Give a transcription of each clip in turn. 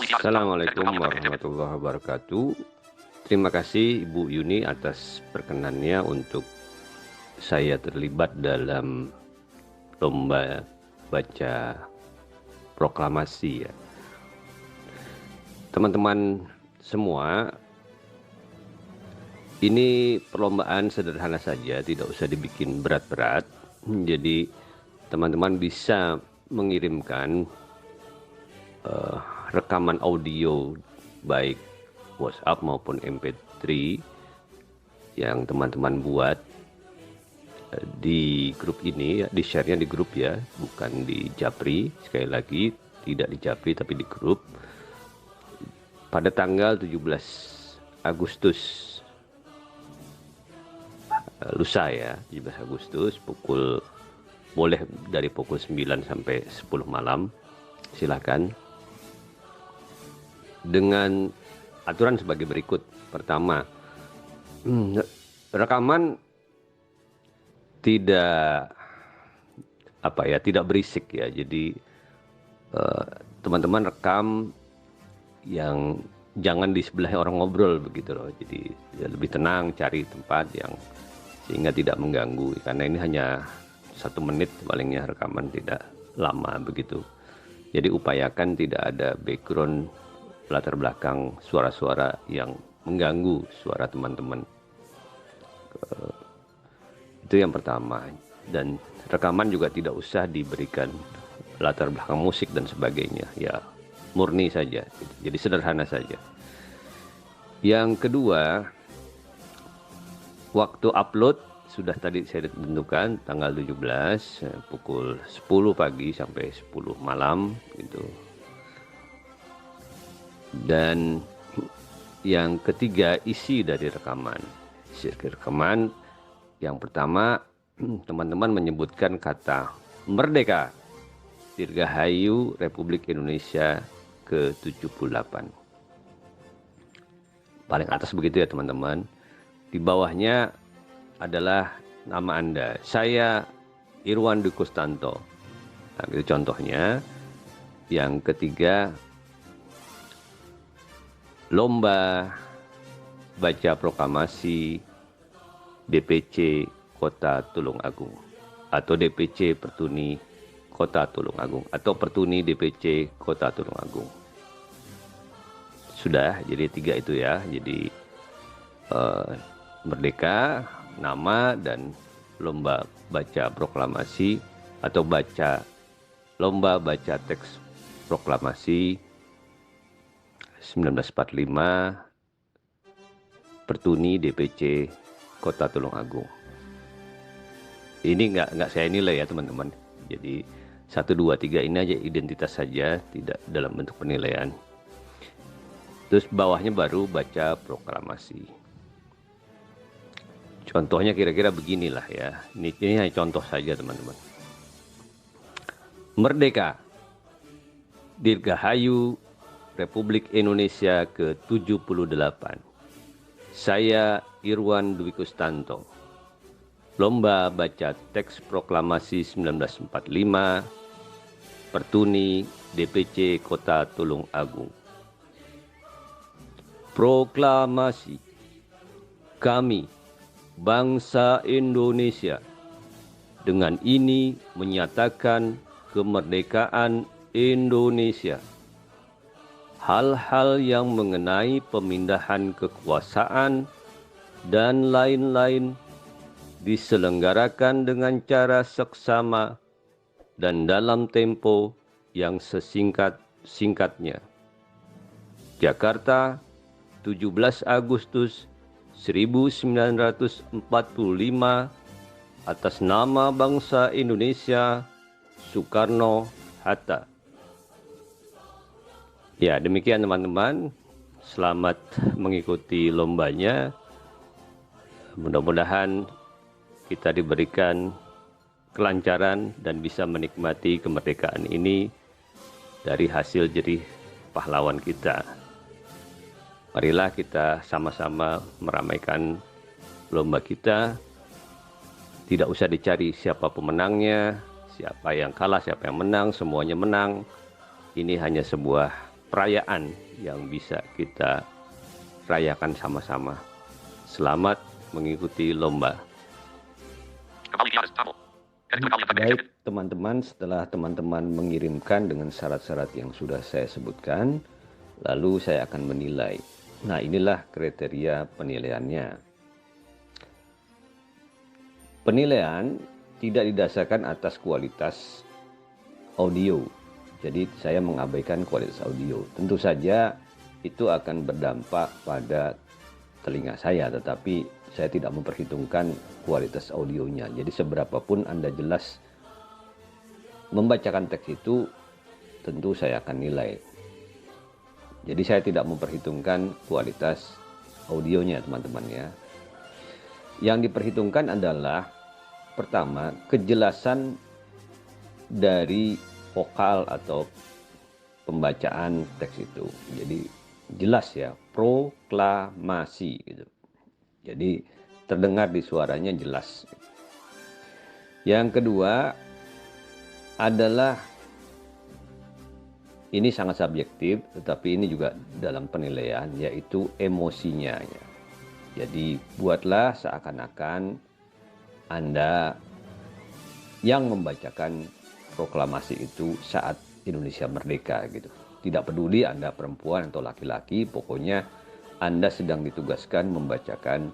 Assalamualaikum warahmatullahi wabarakatuh. Terima kasih Ibu Yuni atas perkenannya untuk saya terlibat dalam lomba baca proklamasi ya. Teman-teman semua, ini perlombaan sederhana saja, tidak usah dibikin berat-berat. Jadi teman-teman bisa mengirimkan rekaman audio baik WhatsApp maupun MP3 yang teman-teman buat di grup ini, di share-nya di grup ya, bukan di Japri. Sekali lagi, tidak di Japri tapi di grup. Pada tanggal 17 Agustus lusa ya, 17 Agustus boleh dari pukul 9 sampai 10 malam. Silakan. Dengan aturan sebagai berikut. Pertama, rekaman tidak berisik ya. Jadi teman-teman rekam yang jangan di sebelah orang ngobrol begitu loh. Jadi ya lebih tenang, cari tempat yang sehingga tidak mengganggu. Karena ini hanya 1 menit palingnya, rekaman tidak lama begitu. Jadi upayakan tidak ada background latar belakang suara-suara yang mengganggu suara teman-teman. Itu yang pertama. Dan rekaman juga tidak usah diberikan latar belakang musik dan sebagainya. Ya murni saja. Jadi sederhana saja. Yang kedua, waktu upload sudah tadi saya tentukan tanggal 17 pukul 10 pagi sampai 10 malam gitu. Dan yang ketiga, isi dari rekaman. Isi rekaman yang pertama, teman-teman menyebutkan kata merdeka, Dirgahayu Republik Indonesia ke-78. Paling atas begitu ya teman-teman. Di bawahnya adalah nama Anda. Saya Irwan Dwi Kustanto. Nah, itu contohnya. Yang ketiga, lomba baca proklamasi DPC Kota Tulung Agung atau DPC Pertuni Kota Tulung Agung atau Pertuni DPC Kota Tulung Agung. Sudah, jadi 3 itu ya. Jadi merdeka, nama, dan lomba baca proklamasi atau lomba baca teks proklamasi 1945 Pertuni DPC Kota Tulung Agung. Ini nggak saya nilai ya teman-teman. Jadi 1, 2, 3 ini aja identitas saja, tidak dalam bentuk penilaian. Terus bawahnya baru baca proklamasi. Contohnya kira-kira beginilah ya. Ini hanya contoh saja teman-teman. Merdeka, Dirgahayu Republik Indonesia ke-78. Saya Irwan Dwi Kustanto. Lomba baca teks proklamasi 1945 Pertuni DPC Kota Tulung Agung. Proklamasi. Kami, bangsa Indonesia, dengan ini menyatakan kemerdekaan Indonesia. Hal-hal yang mengenai pemindahan kekuasaan dan lain-lain diselenggarakan dengan cara seksama dan dalam tempo yang sesingkat-singkatnya. Jakarta, 17 Agustus 1945, atas nama bangsa Indonesia, Soekarno-Hatta. Ya, demikian teman-teman. Selamat mengikuti lombanya. Mudah-mudahan kita diberikan kelancaran dan bisa menikmati kemerdekaan ini dari hasil jerih pahlawan kita. Marilah kita sama-sama meramaikan lomba kita. Tidak usah dicari siapa pemenangnya, siapa yang kalah, siapa yang menang, semuanya menang. Ini hanya sebuah perayaan yang bisa kita rayakan sama-sama. Selamat mengikuti lomba. Baik teman-teman, setelah teman-teman mengirimkan dengan syarat-syarat yang sudah saya sebutkan, lalu saya akan menilai. Nah, inilah kriteria penilaiannya. Penilaian tidak didasarkan atas kualitas audio. Jadi saya mengabaikan kualitas audio. Tentu saja itu akan berdampak pada telinga saya, tetapi saya tidak memperhitungkan kualitas audionya. Jadi seberapapun Anda jelas membacakan teks itu, tentu saya akan nilai. Jadi saya tidak memperhitungkan kualitas audionya, teman-teman ya. Yang diperhitungkan adalah pertama, kejelasan dari vokal atau pembacaan teks itu. Jadi jelas ya, proklamasi gitu. Jadi terdengar di suaranya jelas. Yang kedua adalah, ini sangat subjektif, tetapi ini juga dalam penilaian, yaitu emosinya. Jadi buatlah seakan-akan Anda yang membacakan proklamasi itu saat Indonesia merdeka gitu. Tidak peduli Anda perempuan atau laki-laki, pokoknya Anda sedang ditugaskan membacakan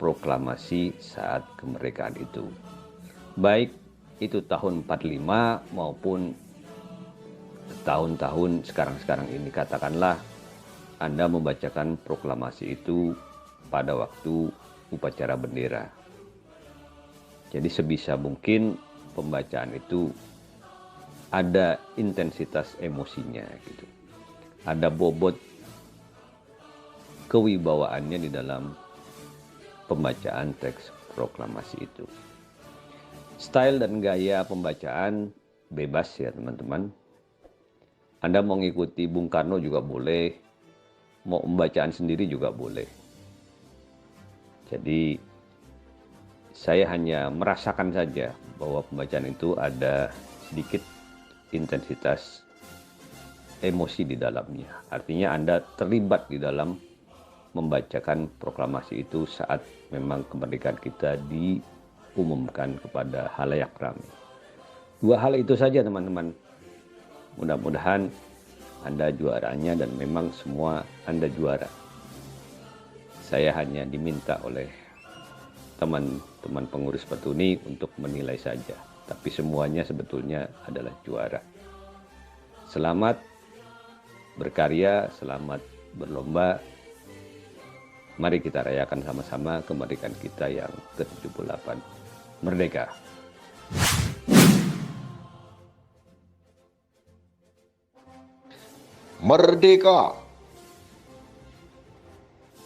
proklamasi saat kemerdekaan itu. Baik itu tahun 45 maupun tahun-tahun sekarang-sekarang ini, katakanlah Anda membacakan proklamasi itu pada waktu upacara bendera. Jadi sebisa mungkin pembacaan itu ada intensitas emosinya gitu. Ada bobot kewibawaannya di dalam pembacaan teks proklamasi itu. Style dan gaya pembacaan bebas ya teman-teman. Anda mau mengikuti Bung Karno juga boleh, mau pembacaan sendiri juga boleh. Jadi saya hanya merasakan saja bahwa pembacaan itu ada sedikit intensitas emosi di dalamnya. Artinya Anda terlibat di dalam membacakan proklamasi itu saat memang kemerdekaan kita diumumkan kepada halayak ramai. Dua hal itu saja teman-teman. Mudah-mudahan Anda juaranya dan memang semua Anda juara. Saya hanya diminta oleh teman-teman pengurus Petuni untuk menilai saja. Tapi semuanya sebetulnya adalah juara. Selamat berkarya, selamat berlomba. Mari kita rayakan sama-sama kemerdekaan kita yang ke-78. Merdeka! Merdeka!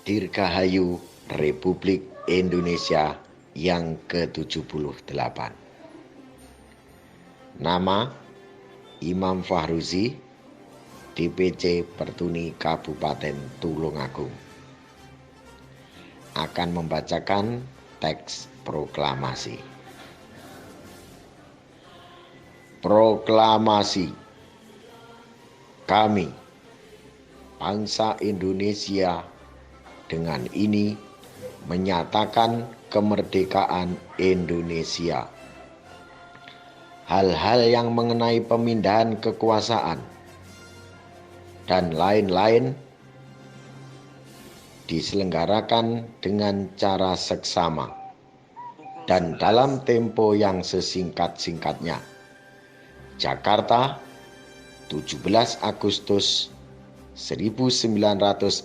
Dirgahayu Republik Indonesia yang ke-78. Nama Imam Fahruzi, DPC Pertuni Kabupaten Tulungagung. Akan membacakan teks proklamasi. Proklamasi. Kami, bangsa Indonesia, dengan ini menyatakan kemerdekaan Indonesia. Hal-hal yang mengenai pemindahan kekuasaan dan lain-lain diselenggarakan dengan cara seksama dan dalam tempo yang sesingkat-singkatnya. Jakarta, 17 Agustus 1945,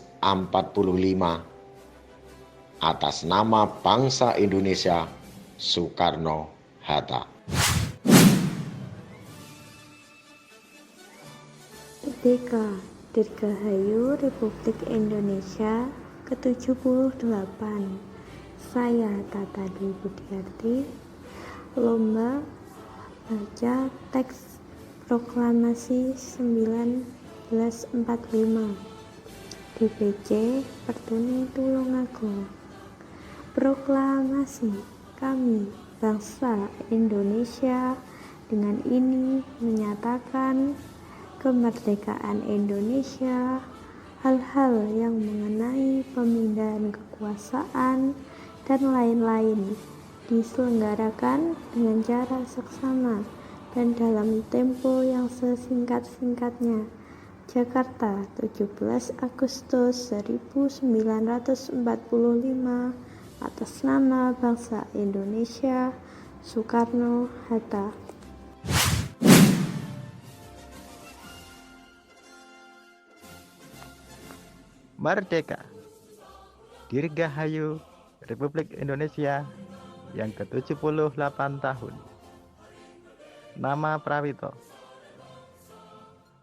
atas nama bangsa Indonesia, Soekarno-Hatta. Merdeka! Dirgahayu Republik Indonesia ke-78. Saya Tata Dwi Budiarti. Lomba baca teks proklamasi 1945. DPC Pertuni Tulungagung. Proklamasi. Kami, bangsa Indonesia, dengan ini menyatakan kemerdekaan Indonesia, hal-hal yang mengenai pemindahan kekuasaan, dan lain-lain diselenggarakan dengan cara seksama dan dalam tempo yang sesingkat-singkatnya. Jakarta, 17 Agustus 1945, atas nama bangsa Indonesia, Soekarno-Hatta. Merdeka! Dirgahayu Republik Indonesia yang ke-78 tahun. Nama Prawito.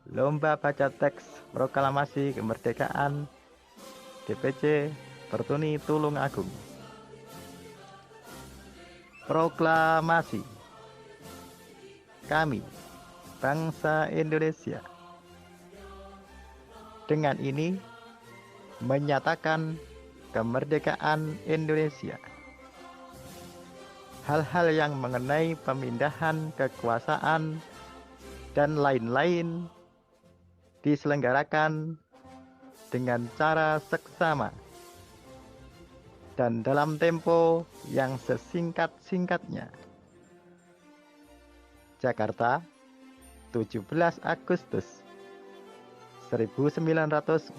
Lomba baca teks proklamasi kemerdekaan DPC Pertuni Tulungagung. Proklamasi. Kami, bangsa Indonesia, dengan ini menyatakan kemerdekaan Indonesia. Hal-hal yang mengenai pemindahan kekuasaan dan lain-lain diselenggarakan dengan cara seksama dan dalam tempo yang sesingkat-singkatnya. Jakarta, 17 Agustus 1945.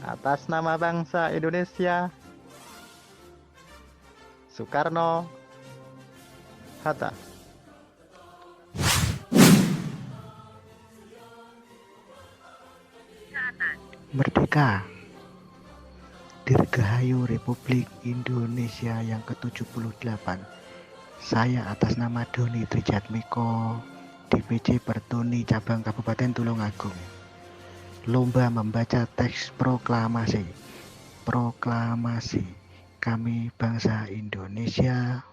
Atas nama bangsa Indonesia, Soekarno-Hatta. Merdeka! Dirgahayu Republik Indonesia yang ke-78. Saya atas nama Doni Trijatmiko, DPC Pertuni Cabang Kabupaten Tulungagung. Lomba membaca teks proklamasi. Proklamasi. Kami bangsa Indonesia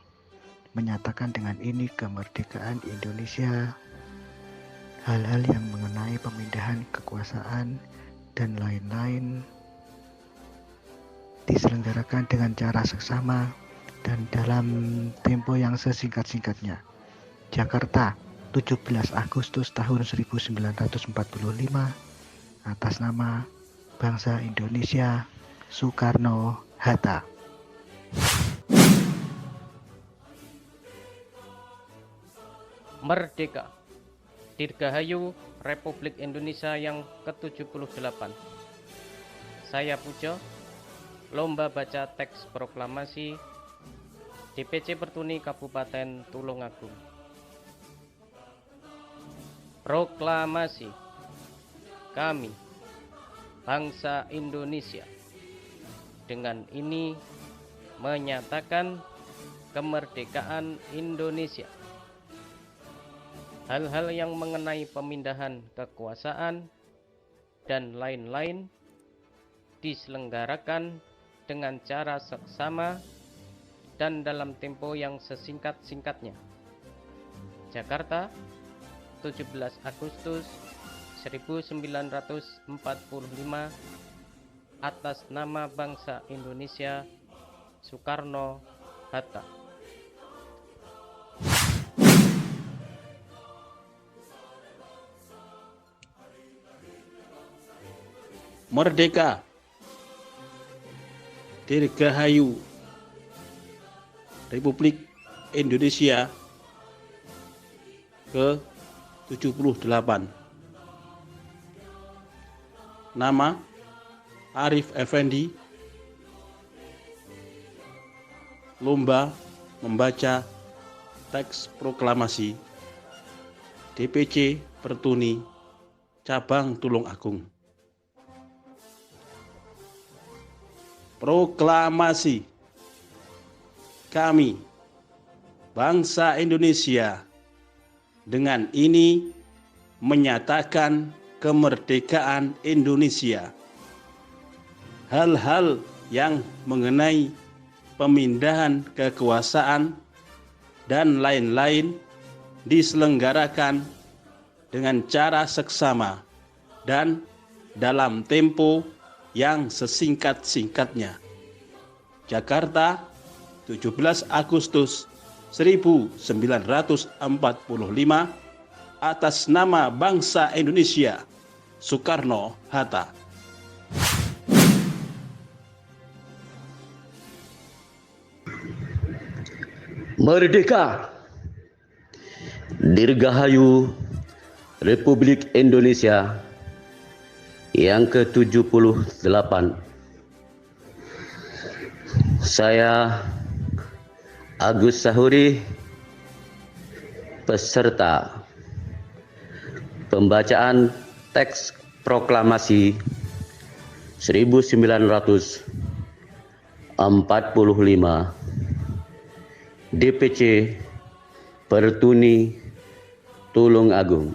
menyatakan dengan ini kemerdekaan Indonesia. Hal-hal yang mengenai pemindahan kekuasaan dan lain-lain diselenggarakan dengan cara seksama dan dalam tempo yang sesingkat-singkatnya. Jakarta, 17 Agustus tahun 1945, atas nama bangsa Indonesia, Soekarno-Hatta. Merdeka! Dirgahayu Republik Indonesia yang ke-78. Saya Pujo, lomba baca teks proklamasi DPC Pertuni Kabupaten Tulungagung. Proklamasi. Kami, bangsa Indonesia, dengan ini menyatakan kemerdekaan Indonesia. Hal-hal yang mengenai pemindahan kekuasaan dan lain-lain diselenggarakan dengan cara seksama dan dalam tempo yang sesingkat-singkatnya. Jakarta, 17 Agustus 1945, atas nama bangsa Indonesia, Soekarno-Hatta. Merdeka! Dirgahayu Republik Indonesia ke-78. Nama Arif Effendi. Lomba membaca teks proklamasi DPC Pertuni Cabang Tulungagung. Proklamasi. Kami, bangsa Indonesia, dengan ini menyatakan kemerdekaan Indonesia. Hal-hal yang mengenai pemindahan kekuasaan dan lain-lain diselenggarakan dengan cara seksama dan dalam tempo yang sesingkat-singkatnya. Jakarta, 17 Agustus 1945, atas nama bangsa Indonesia, Soekarno-Hatta. Merdeka! Dirgahayu Republik Indonesia yang ke-78. Saya Agus Sahuri, peserta pembacaan teks proklamasi 1945 DPC Pertuni Tulung Agung.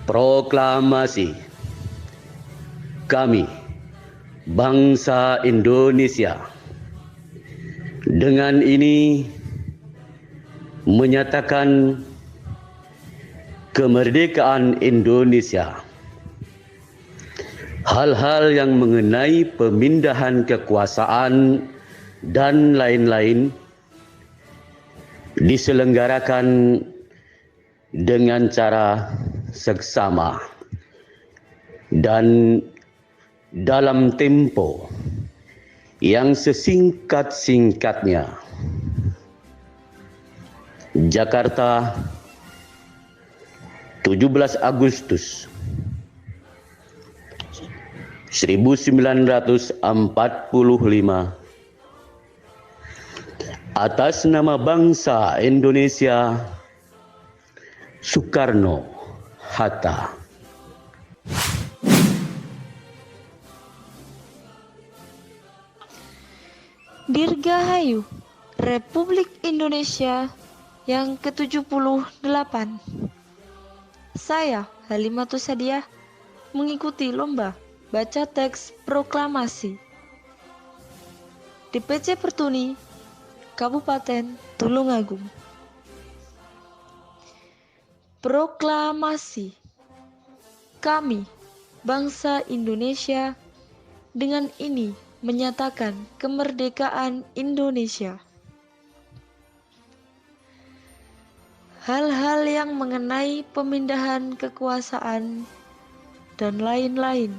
Proklamasi. Kami, bangsa Indonesia, dengan ini menyatakan kemerdekaan Indonesia. Hal-hal yang mengenai pemindahan kekuasaan dan lain-lain diselenggarakan dengan cara seksama dan dalam tempo yang sesingkat-singkatnya. Jakarta, 17 Agustus 1945. Atas nama bangsa Indonesia, Soekarno-Hatta. Dirgahayu Republik Indonesia yang ke-78. Saya, Halimatus Sadiah, mengikuti lomba baca teks proklamasi DPC Pertuni, Kabupaten Tulungagung. Proklamasi. Kami, bangsa Indonesia, dengan ini menyatakan kemerdekaan Indonesia. Hal-hal yang mengenai pemindahan kekuasaan dan lain-lain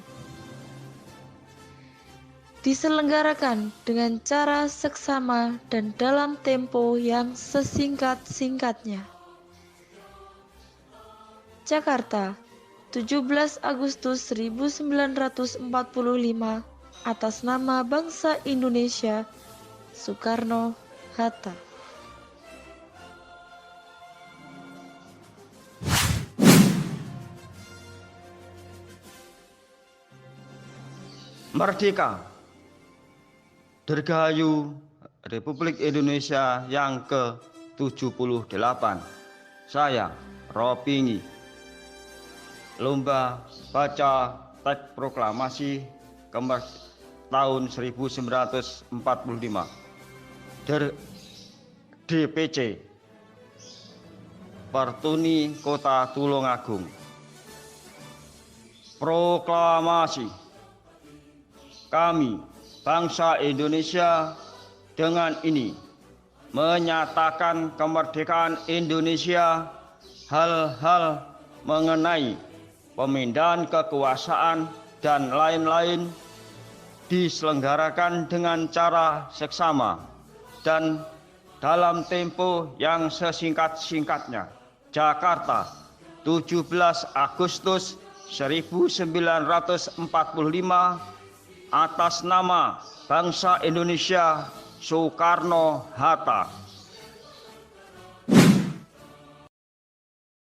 diselenggarakan dengan cara seksama dan dalam tempo yang sesingkat-singkatnya. Jakarta, 17 Agustus 1945, atas nama bangsa Indonesia, Soekarno-Hatta. Merdeka! Dirgahayu Republik Indonesia yang ke-78. Saya, Ropingi. Lomba baca teks proklamasi tahun 1945. DPC Pertuni Kota Tulungagung. Proklamasi. Kami, bangsa Indonesia, dengan ini menyatakan kemerdekaan Indonesia. Hal-hal mengenai pemindahan kekuasaan dan lain-lain diselenggarakan dengan cara seksama dan dalam tempo yang sesingkat-singkatnya. Jakarta, 17 Agustus 1945, atas nama bangsa Indonesia, Soekarno-Hatta.